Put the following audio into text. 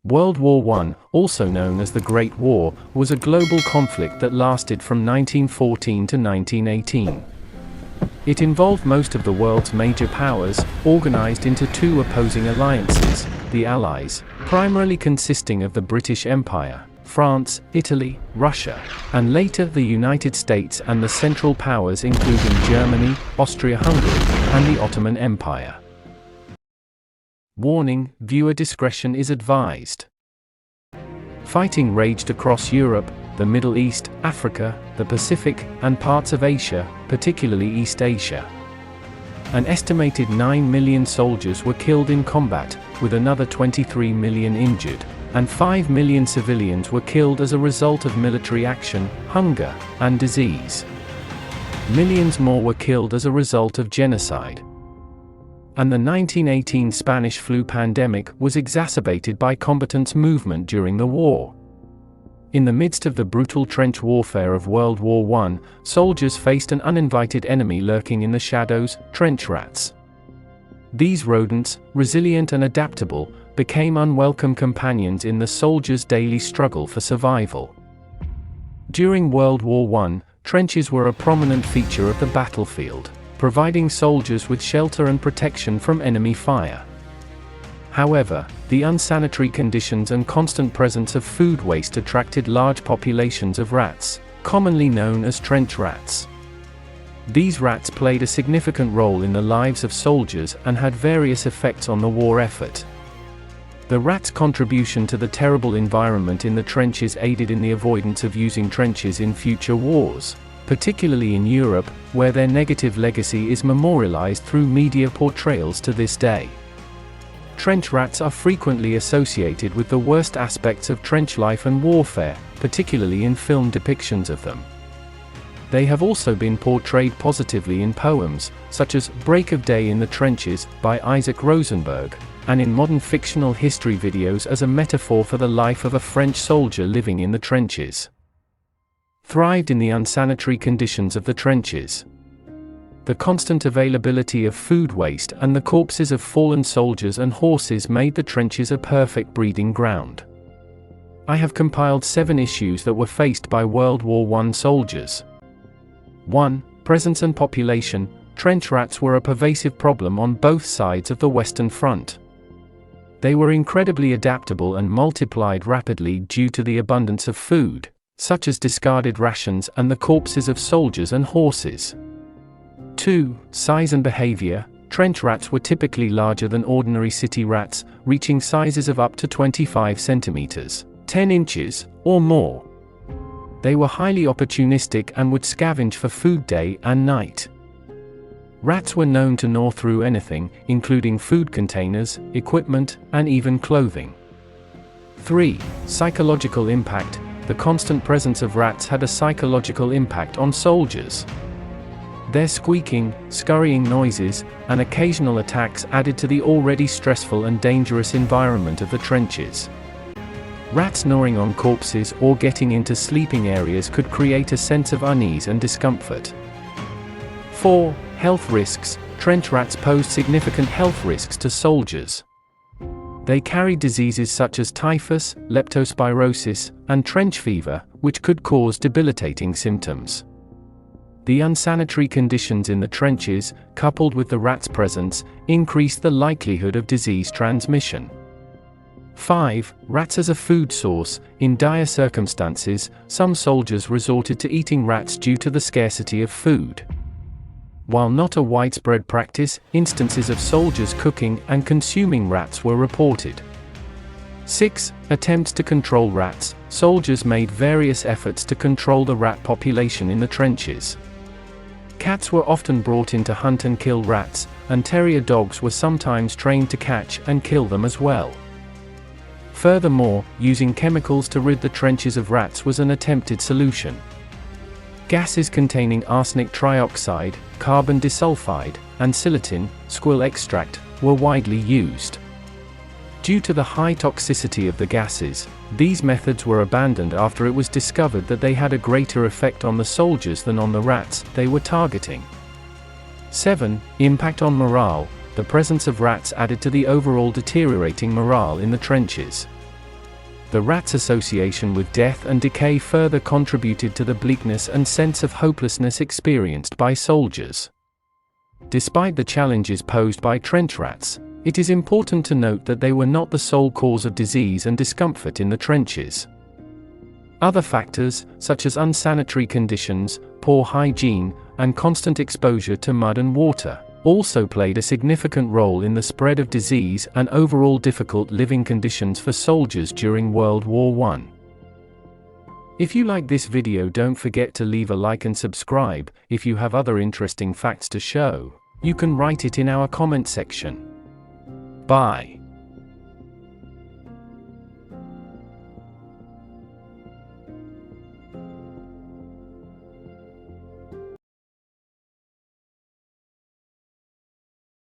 World War I, also known as the Great War, was a global conflict that lasted from 1914 to 1918. It involved most of the world's major powers, organized into two opposing alliances, the Allies, primarily consisting of the British Empire, France, Italy, Russia, and later the United States, and the Central Powers including Germany, Austria-Hungary, and the Ottoman Empire. Warning: viewer discretion is advised. Fighting raged across Europe, the Middle East, Africa, the Pacific, and parts of Asia, particularly East Asia. An estimated 9 million soldiers were killed in combat, with another 23 million injured, and 5 million civilians were killed as a result of military action, hunger, and disease. Millions more were killed as a result of genocide. And the 1918 Spanish flu pandemic was exacerbated by combatants' movement during the war. In the midst of the brutal trench warfare of World War I, soldiers faced an uninvited enemy lurking in the shadows: trench rats. These rodents, resilient and adaptable, became unwelcome companions in the soldiers' daily struggle for survival. During World War I, trenches were a prominent feature of the battlefield, providing soldiers with shelter and protection from enemy fire. However, the unsanitary conditions and constant presence of food waste attracted large populations of rats, commonly known as trench rats. These rats played a significant role in the lives of soldiers and had various effects on the war effort. The rats' contribution to the terrible environment in the trenches aided in the avoidance of using trenches in future wars, particularly in Europe, where their negative legacy is memorialized through media portrayals to this day. Trench rats are frequently associated with the worst aspects of trench life and warfare, particularly in film depictions of them. They have also been portrayed positively in poems, such as Break of Day in the Trenches, by Isaac Rosenberg, and in modern fictional history videos as a metaphor for the life of a French soldier living in the trenches. Thrived in the unsanitary conditions of the trenches. The constant availability of food waste and the corpses of fallen soldiers and horses made the trenches a perfect breeding ground. I have compiled 7 issues that were faced by World War I soldiers. 1. Presence and population. Trench rats were a pervasive problem on both sides of the Western Front. They were incredibly adaptable and multiplied rapidly due to the abundance of food, such as discarded rations and the corpses of soldiers and horses. 2. Size and behavior. Trench rats were typically larger than ordinary city rats, reaching sizes of up to 25 centimeters, 10 inches, or more. They were highly opportunistic and would scavenge for food day and night. Rats were known to gnaw through anything, including food containers, equipment, and even clothing. 3. Psychological impact. The constant presence of rats had a psychological impact on soldiers. Their squeaking, scurrying noises, and occasional attacks added to the already stressful and dangerous environment of the trenches. Rats gnawing on corpses or getting into sleeping areas could create a sense of unease and discomfort. 4. Health risks. Trench rats posed significant health risks to soldiers. They carried diseases such as typhus, leptospirosis, and trench fever, which could cause debilitating symptoms. The unsanitary conditions in the trenches, coupled with the rats' presence, increased the likelihood of disease transmission. 5. Rats as a food source. In dire circumstances, some soldiers resorted to eating rats due to the scarcity of food. While not a widespread practice, instances of soldiers cooking and consuming rats were reported. 6. Attempts to control rats. Soldiers made various efforts to control the rat population in the trenches. Cats were often brought in to hunt and kill rats, and terrier dogs were sometimes trained to catch and kill them as well. Furthermore, using chemicals to rid the trenches of rats was an attempted solution. Gases containing arsenic trioxide, carbon disulfide, and silatin, squill extract, were widely used. Due to the high toxicity of the gases, these methods were abandoned after it was discovered that they had a greater effect on the soldiers than on the rats they were targeting. 7. Impact on morale. The presence of rats added to the overall deteriorating morale in the trenches. The rats' association with death and decay further contributed to the bleakness and sense of hopelessness experienced by soldiers. Despite the challenges posed by trench rats, it is important to note that they were not the sole cause of disease and discomfort in the trenches. Other factors, such as unsanitary conditions, poor hygiene, and constant exposure to mud and water, also played a significant role in the spread of disease and overall difficult living conditions for soldiers during World War I. If you like this video, don't forget to leave a like and subscribe. If you have other interesting facts to show, you can write it in our comment section. Bye.